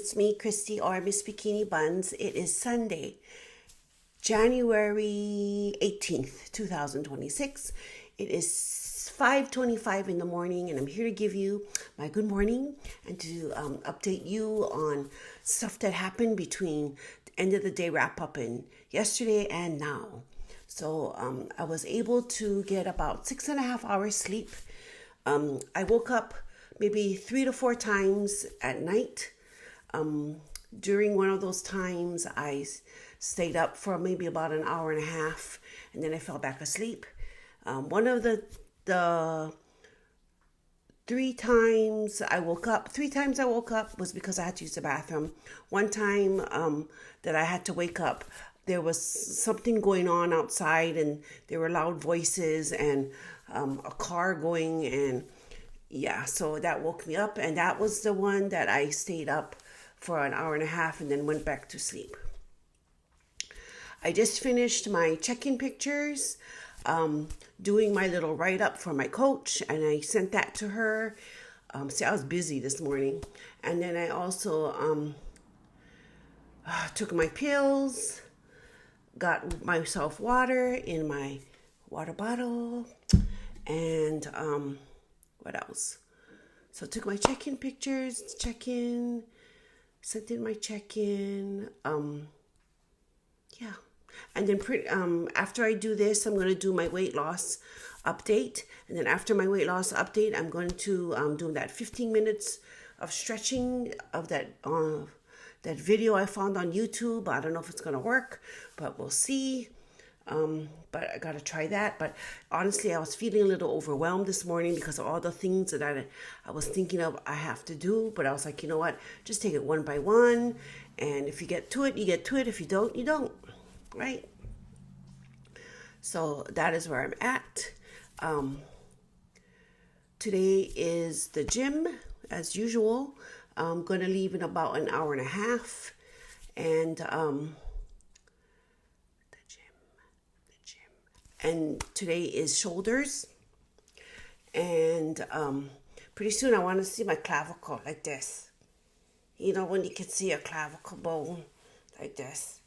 It's me, Christy, or Miss Bikini Buns. It is Sunday, January 18th, 2026. It is 5:25 in the morning, and I'm here to give you my good morning and to update you on stuff that happened between the end of the day wrap-up and yesterday and now. So I was able to get about 6.5 hours sleep. I woke up maybe 3 to 4 times at night. During one of those times, I stayed up for maybe about an hour and a half, and then I fell back asleep. One of the 3 times I woke up was because I had to use the bathroom. One time that I had to wake up, there was something going on outside, and there were loud voices and a car going, and yeah, so that woke me up, and that was the one that I stayed up for an hour and a half and then went back to sleep. I just finished my check-in pictures, doing my little write-up for my coach, and I sent that to her. See, I was busy this morning. And then I also took my pills, got myself water in my water bottle, and what else? So I took my check-in pictures, sent in my check-in, yeah. And then after I do this, I'm going to do my weight loss update. And then after my weight loss update, I'm going to do that 15 minutes of stretching of that video I found on YouTube. I don't know if it's going to work, but we'll see. But I got to try that. But honestly, I was feeling a little overwhelmed this morning because of all the things that I was thinking of I have to do. But I was like, you know what? Just take it one by one. And if you get to it, you get to it. If you don't, you don't. Right? So that is where I'm at. Today is the gym, as usual. I'm going to leave in about an hour and a half. And and today is shoulders, and pretty soon I want to see my clavicle like this. You know, when you can see a clavicle bone like this.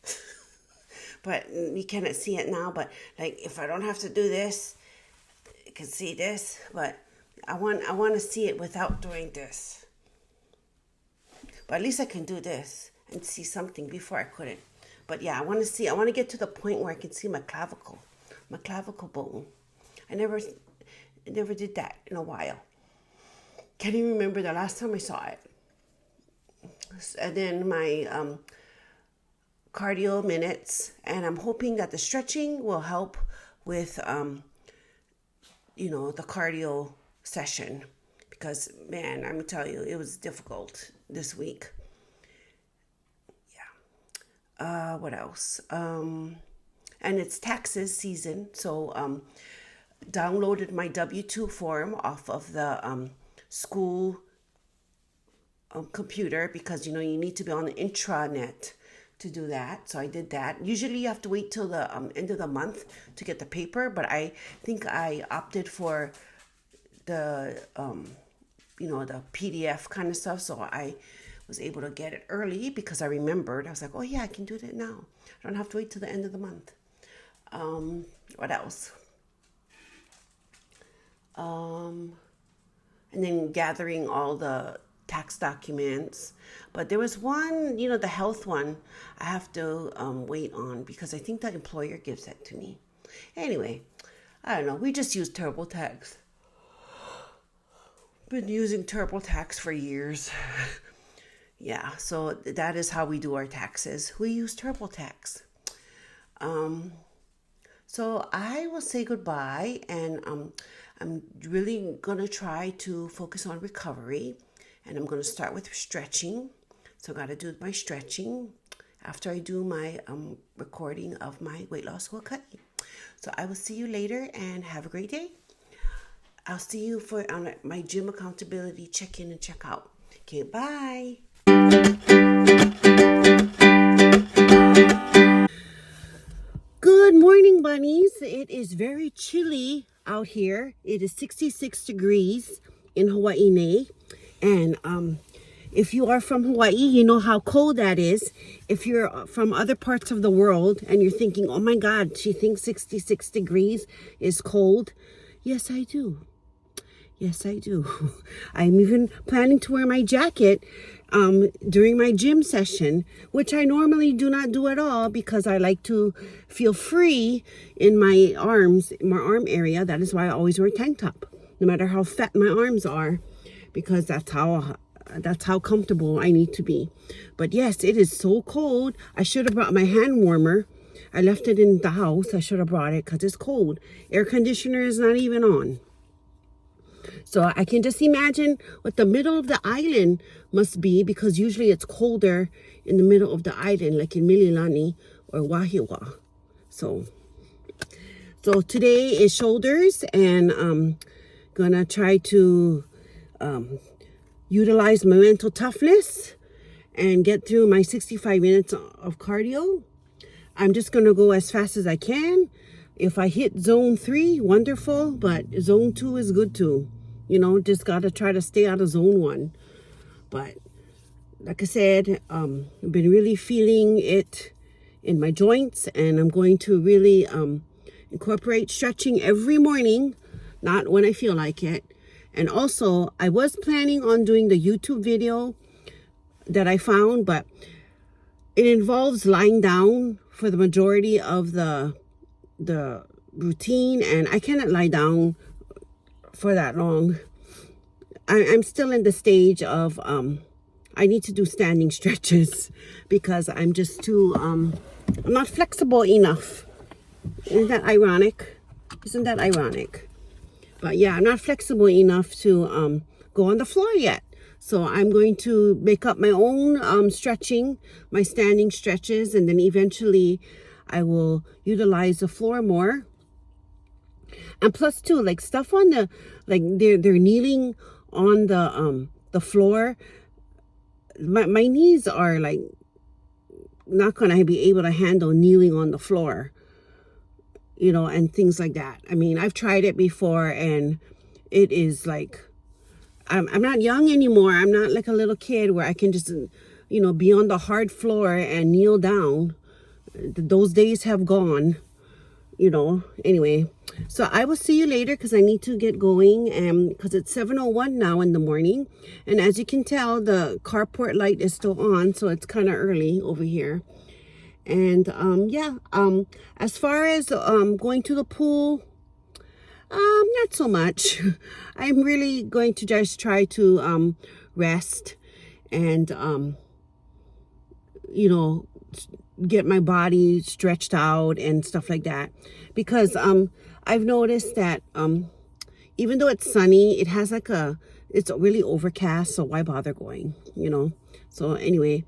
But you cannot see it now, but like if I don't have to do this, you can see this, but I want to see it without doing this. But at least I can do this and see something. Before I couldn't. But yeah, I want to get to the point where I can see my clavicle bone. I never did that in a while. Can't even remember the last time I saw it. And then my cardio minutes, and I'm hoping that the stretching will help with the cardio session, because man, I'm gonna tell you, it was difficult this week. Yeah. What else? And it's taxes season, so downloaded my W-2 form off of the school computer, because you need to be on the intranet to do that. So I did that. Usually you have to wait till the end of the month to get the paper, but I think I opted for the the PDF kind of stuff, so I was able to get it early because I remembered. I was like, oh yeah, I can do that now. I don't have to wait till the end of the month. What else? And then gathering all the tax documents. But there was one, the health one, I have to wait on because I think the employer gives that to me. Anyway, I don't know. We just use TurboTax. Been using TurboTax for years. Yeah, so that is how we do our taxes. We use TurboTax. So I will say goodbye, and I'm really going to try to focus on recovery, and I'm going to start with stretching. So I got to do my stretching after I do my recording of my weight loss haircut. So I will see you later, and have a great day. I'll see you on my gym accountability check-in and check-out. Okay, bye. Good morning, bunnies. It is very chilly out here. It is 66 degrees in Hawaii, and if you are from Hawaii, you know how cold that is. If you're from other parts of the world and you're thinking, oh my God, she thinks 66 degrees is cold. Yes, I do. Yes, I do. I'm even planning to wear my jacket during my gym session, which I normally do not do at all because I like to feel free in my arms, my arm area. That is why I always wear a tank top, no matter how fat my arms are, because that's how comfortable I need to be. But yes, it is so cold. I should have brought my hand warmer. I left it in the house. I should have brought it because it's cold. Air conditioner is not even on. So I can just imagine what the middle of the island must be, because usually it's colder in the middle of the island, like in Mililani or Wahiawa. So today is shoulders, and I'm gonna try to utilize my mental toughness and get through my 65 minutes of cardio. I'm just gonna go as fast as I can. If I hit zone 3, wonderful, but zone 2 is good too. You know, just got to try to stay out of zone 1. But like I said, I've been really feeling it in my joints, and I'm going to really incorporate stretching every morning, not when I feel like it. And also, I was planning on doing the YouTube video that I found, but it involves lying down for the majority of the routine, and I cannot lie down for that long. I'm still in the stage of I need to do standing stretches because I'm just too I'm not flexible enough. Isn't that ironic? But yeah, I'm not flexible enough to go on the floor yet. So I'm going to make up my own stretching, my standing stretches, and then eventually I will utilize the floor more. And plus too, like stuff on the, like they're kneeling on the floor. My knees are like not gonna be able to handle kneeling on the floor, you know, and things like that. I mean, I've tried it before, and it is like I'm not young anymore. I'm not like a little kid where I can just, you know, be on the hard floor and kneel down. Those days have gone, you know. Anyway, so I will see you later because I need to get going, and because it's 7:01 now in the morning, and as you can tell, the carport light is still on, so it's kind of early over here. And as far as going to the pool, not so much. I'm really going to just try to rest and you know, get my body stretched out and stuff like that, because I've noticed that even though it's sunny, it has like it's really overcast, so why bother going, you know? So anyway,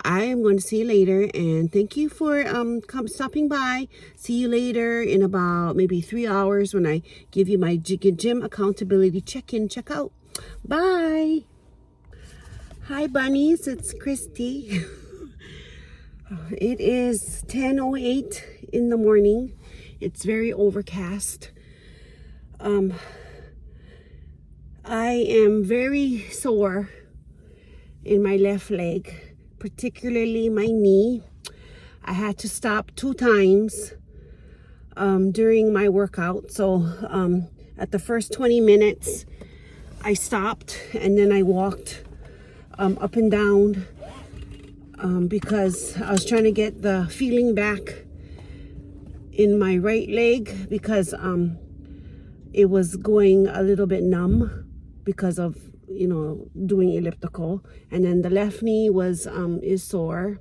I am going to see you later, and thank you for stopping by. See you later in about maybe 3 hours when I give you my gym accountability check-in, check-out. Bye. Hi bunnies, it's Christy. It is 10:08 in the morning. It's very overcast. I am very sore in my left leg, particularly my knee. I had to stop 2 times during my workout. So at the first 20 minutes, I stopped, and then I walked up and down because I was trying to get the feeling back in my right leg, because it was going a little bit numb because of, you know, doing elliptical. And then the left knee was is sore.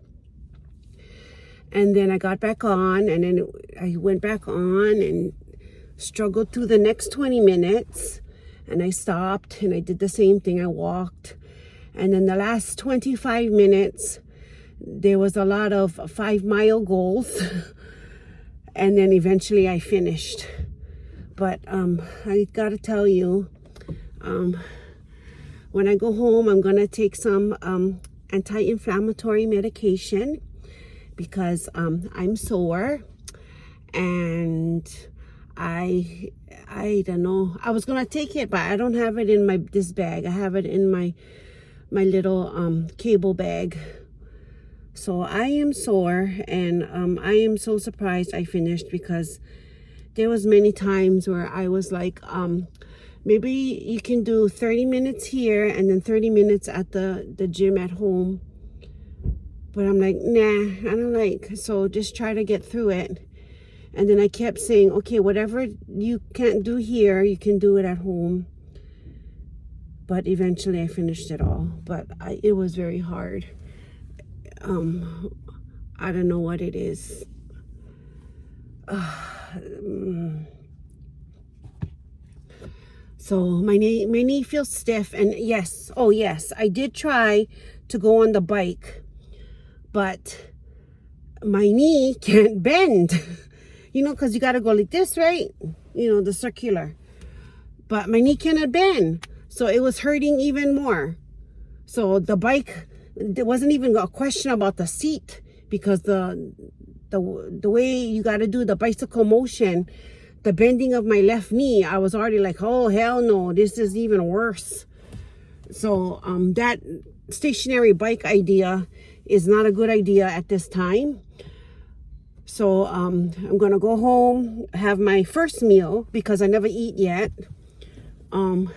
And then I got back on, and then I went back on and struggled through the next 20 minutes, and I stopped and I did the same thing. I walked, and then the last 25 minutes there was a lot of 5-mile goals and then eventually I finished. But I gotta tell you, when I go home, I'm gonna take some anti-inflammatory medication because I'm sore, and I don't know. I was gonna take it, but I don't have it in this bag. I have it in my my little cable bag. So I am sore, and I am so surprised I finished, because there was many times where I was like, maybe you can do 30 minutes here and then 30 minutes at the gym at home. But I'm like, nah, I don't like. So just try to get through it. And then I kept saying, okay, whatever you can't do here, you can do it at home. But eventually I finished it all. But it was very hard. I don't know what it is. So my knee feels stiff, and yes, I did try to go on the bike, but my knee can't bend. Because you got to go like this, right? The circular. But my knee cannot bend, so it was hurting even more. So the bike, there wasn't even a question about the seat, because the way you got to do the bicycle motion, the bending of my left knee, I was already like, oh, hell no, this is even worse. So that stationary bike idea is not a good idea at this time. So I'm going to go home, have my first meal, because I never eat yet. I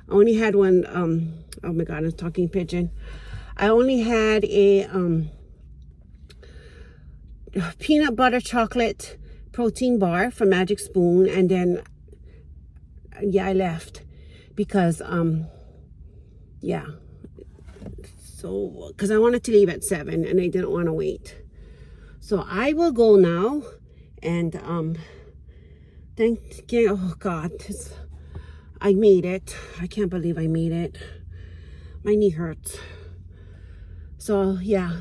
only had one, oh my God, I'm talking pigeon. I only had a peanut butter chocolate protein bar from Magic Spoon, and then I left because so because I wanted to leave at 7 and I didn't want to wait. So I will go now, and thank you. Oh God, I made it. I can't believe I made it. My knee hurts. So yeah,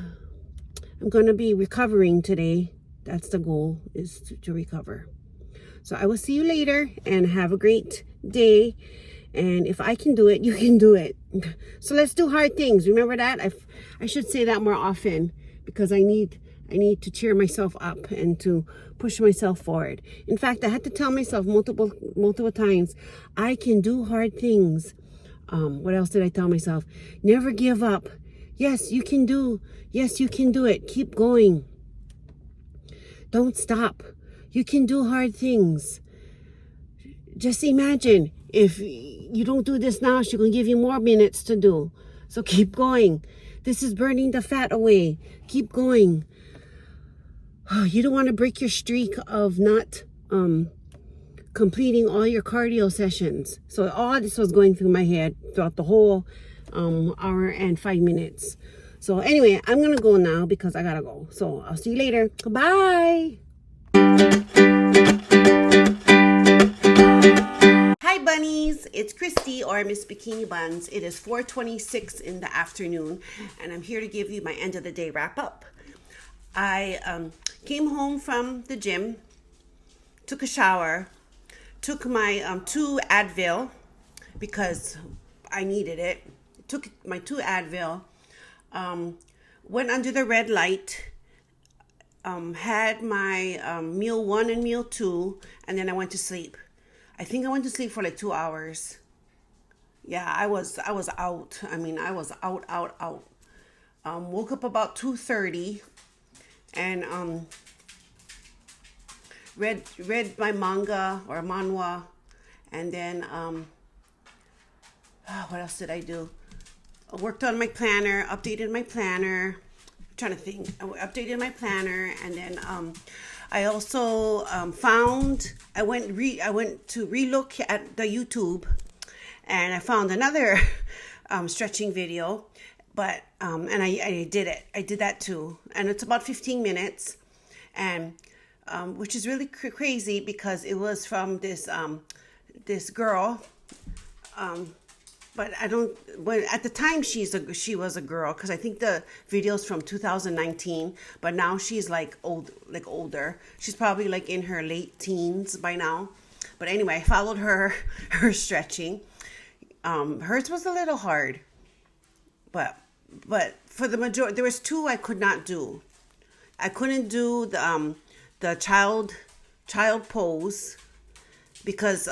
I'm gonna be recovering today. That's the goal, is to recover. So I will see you later, and have a great day. And if I can do it, you can do it. So let's do hard things. Remember that? I should say that more often, because I need to cheer myself up and to push myself forward. In fact, I had to tell myself multiple times, I can do hard things. What else did I tell myself? Never give up. Yes, you can do it. Keep going. Don't stop. You can do hard things. Just imagine, if you don't do this now, she's going to give you more minutes to do. So keep going. This is burning the fat away. Keep going. You don't want to break your streak of not completing all your cardio sessions. So all this was going through my head throughout the whole hour and 5 minutes. So anyway, I'm going to go now because I got to go. So I'll see you later. Bye. Hi bunnies, it's Christy, or Miss Bikini Buns. It is 4:26 in the afternoon, and I'm here to give you my end of the day wrap up. I came home from the gym, took a shower, took my 2 Advil because I needed it. Took my 2 Advil, went under the red light, had my meal 1 and meal 2, and then I went to sleep. I think I went to sleep for like 2 hours. Yeah, I was out. I mean, I was out. Woke up about 2:30, and read my manga or manhwa, and then what else did I do? I worked on my planner, updated my planner. I'm trying to think. I updated my planner, and then I also I went to relook at the YouTube, and I found another stretching video, but and I did it. I did that too, and it's about 15 minutes, and which is really crazy because it was from this girl, but I don't. But at the time she was a girl, because I think the video's from 2019. But now she's like older. She's probably like in her late teens by now. But anyway, I followed her stretching. Hers was a little hard, but for the majority, there was 2 I could not do. I couldn't do the child pose because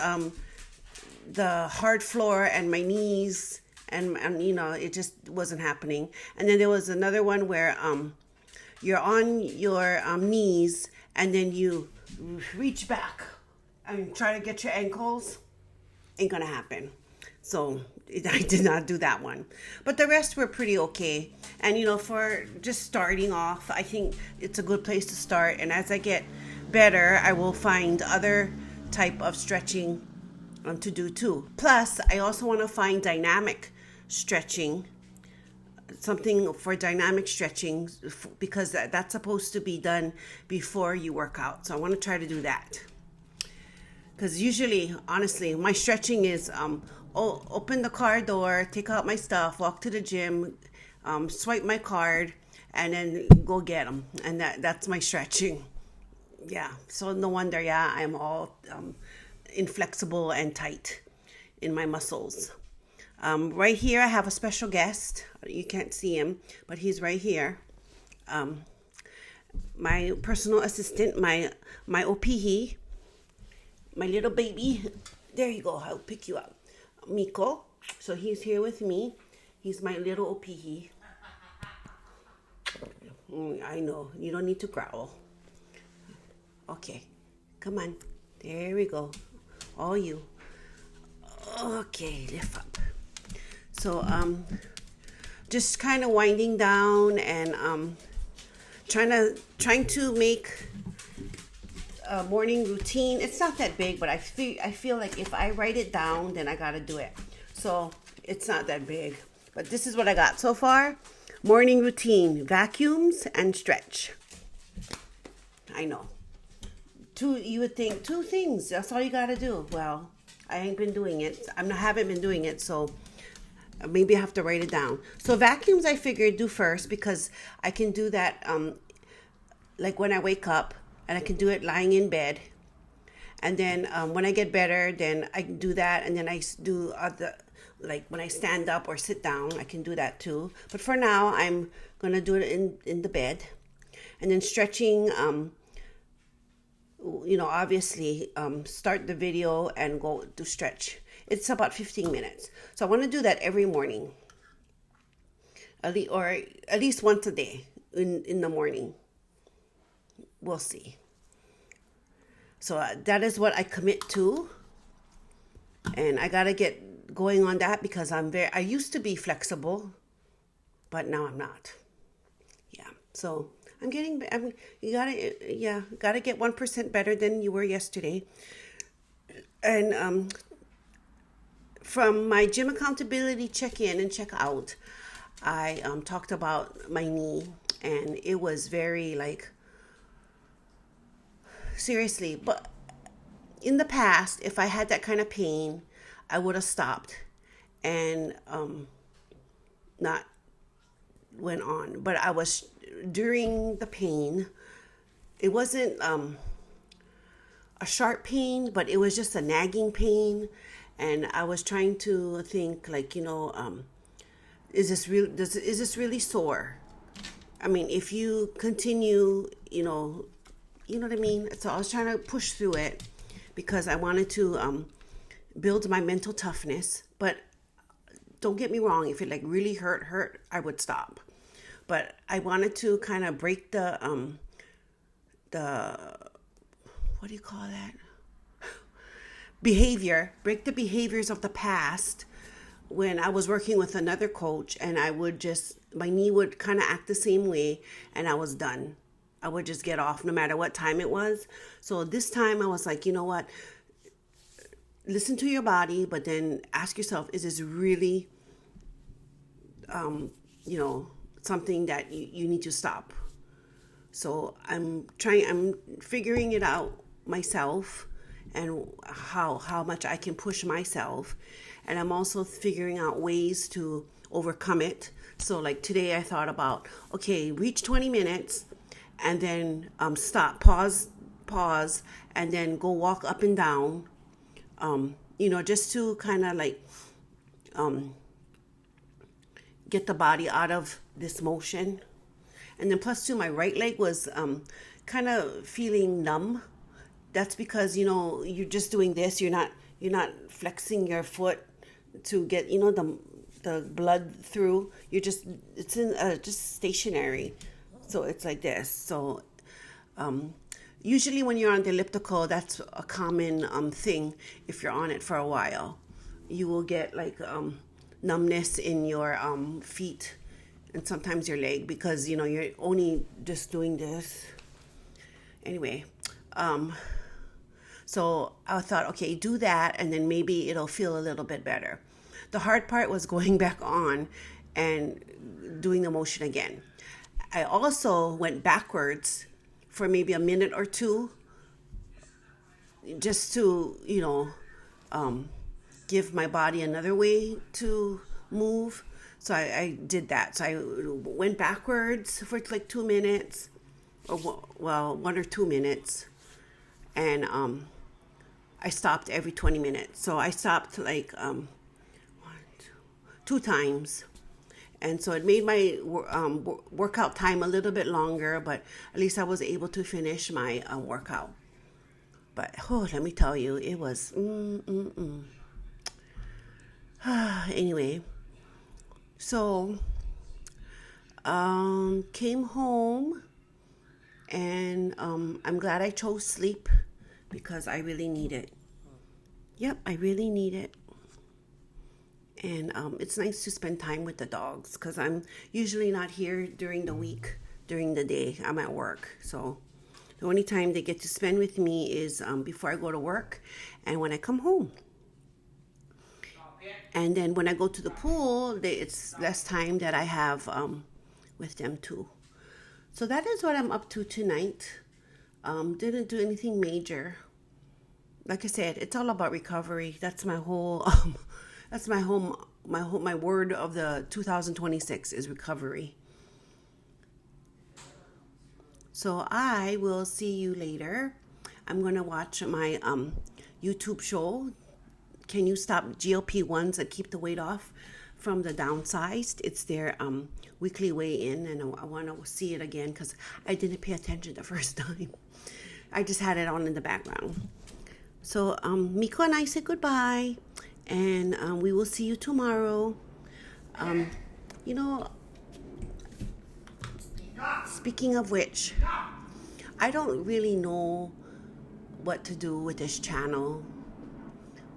the hard floor and my knees and it just wasn't happening. And then there was another one where you're on your knees and then you reach back and try to get your ankles. Ain't gonna happen. So I did not do that one, but the rest were pretty okay. And for just starting off, I think it's a good place to start. And as I get better, I will find other type of stretching to do too. Plus, I also want to find dynamic stretching, something for dynamic stretching, because that's supposed to be done before you work out. So I want to try to do that. Because usually, honestly, my stretching is open the car door, take out my stuff, walk to the gym, swipe my card, and then go get them. And that's my stretching. Yeah, so no wonder, I'm all inflexible and tight in my muscles. Right here, I have a special guest. You can't see him, but he's right here. My personal assistant, my OPE, my little baby. There you go. I'll pick you up. Miko. So he's here with me. He's my little OPE. I know. You don't need to growl. Okay. Come on. There we go. All you. Okay. Lift up. So, just kind of winding down and trying to make a morning routine. It's not that big, but I feel like if I write it down, then I gotta do it. So it's not that big, but this is what I got so far. Morning routine: vacuums and stretch. I know. You would think 2 things. That's all you gotta do. Well, I ain't been doing it. Haven't been doing it, so maybe I have to write it down. So vacuums, I figured do first because I can do that like when I wake up, and I can do it lying in bed. And then when I get better, then I can do that. And then I do like when I stand up or sit down, I can do that too. But for now, I'm going to do it in the bed. And then stretching, obviously start the video and go to stretch. It's about 15 minutes. So I want to do that every morning. Or at least once a day in the morning. We'll see. So that is what I commit to. And I got to get going on that because I used to be flexible, but now I'm not. Yeah. So you gotta get 1% better than you were yesterday. And from my gym accountability check-in and check-out, I talked about my knee, and it was very seriously. But in the past, if I had that kind of pain, I would have stopped and not went on. But I was during the pain. It wasn't a sharp pain, but it was just a nagging pain, and I was trying to think is this really sore? I mean, if you continue, you know what I mean? So I was trying to push through it because I wanted to build my mental toughness. But don't get me wrong, if it really hurt, I would stop. But I wanted to kind of break the what do you call that? Break the behaviors of the past when I was working with another coach, and my knee would kind of act the same way, and I was done. I would just get off no matter what time it was. So this time I was like, you know what? Listen to your body, but then ask yourself, is this really, something that you need to stop? So I'm figuring it out myself and how much I can push myself. And I'm also figuring out ways to overcome it. So today I thought about, okay, reach 20 minutes and then stop, pause, and then go walk up and down, just to kind of get the body out of this motion. And then plus 2, my right leg was kind of feeling numb. That's because, you're just doing this. You're not flexing your foot to get, the the blood through. It's in just stationary, so it's like this. So usually when you're on the elliptical, that's a common thing. If you're on it for a while, you will get like numbness in your feet and sometimes your leg, because you're only just doing this. Anyway, so I thought, okay, do that and then maybe it'll feel a little bit better. The hard part was going back on and doing the motion again. I also went backwards for maybe a minute or two, just to give my body another way to move. So I did that. So I went backwards for like 2 minutes, or 1 or 2 minutes, and I stopped every 20 minutes. So I stopped like 2 times, and so it made my workout time a little bit longer, but at least I was able to finish my workout. But let me tell you, it was anyway. So came home, and I'm glad I chose sleep because I really need it. Yep, I really need it. And it's nice to spend time with the dogs because I'm usually not here during the week. During the day, I'm at work. So the only time they get to spend with me is before I go to work and when I come home. And then when I go to the pool, it's less time that I have with them too. So that is what I'm up to tonight. Didn't do anything major. Like I said, it's all about recovery. That's my whole... That's my word of the 2026 is recovery. So I will see you later. I'm going to watch my YouTube show. Can you stop GLP-1s and keep the weight off from the downsized? It's their weekly weigh-in, and I want to see it again because I didn't pay attention the first time. I just had it on in the background. So Miko and I say goodbye. And we will see you tomorrow. Speaking of which, I don't really know what to do with this channel.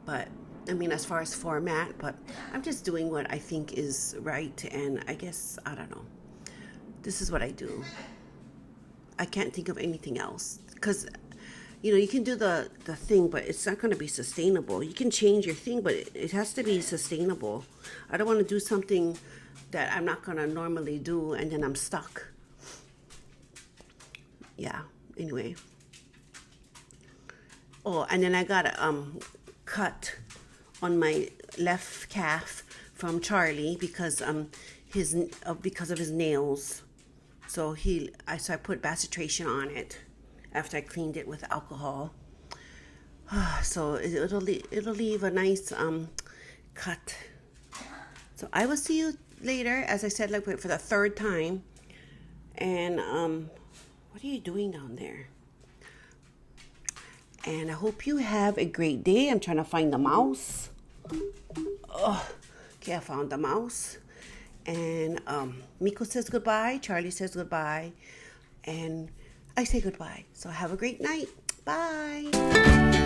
But, as far as format, but I'm just doing what I think is right. And I guess, I don't know. This is what I do. I can't think of anything else. Because... you can do the thing, but it's not going to be sustainable. You can change your thing, but it has to be sustainable. I don't want to do something that I'm not going to normally do, and then I'm stuck. Yeah, anyway. Oh, and then I got a cut on my left calf from Charlie because because of his nails. So I put Bacitration on it after I cleaned it with alcohol. So it'll leave a nice cut. So I will see you later, as I said, like for the 3rd time. And what are you doing down there? And I hope you have a great day. I'm trying to find the mouse. Oh, okay, I found the mouse. And Miko says goodbye. Charlie says goodbye. And I say goodbye. So have a great night. Bye.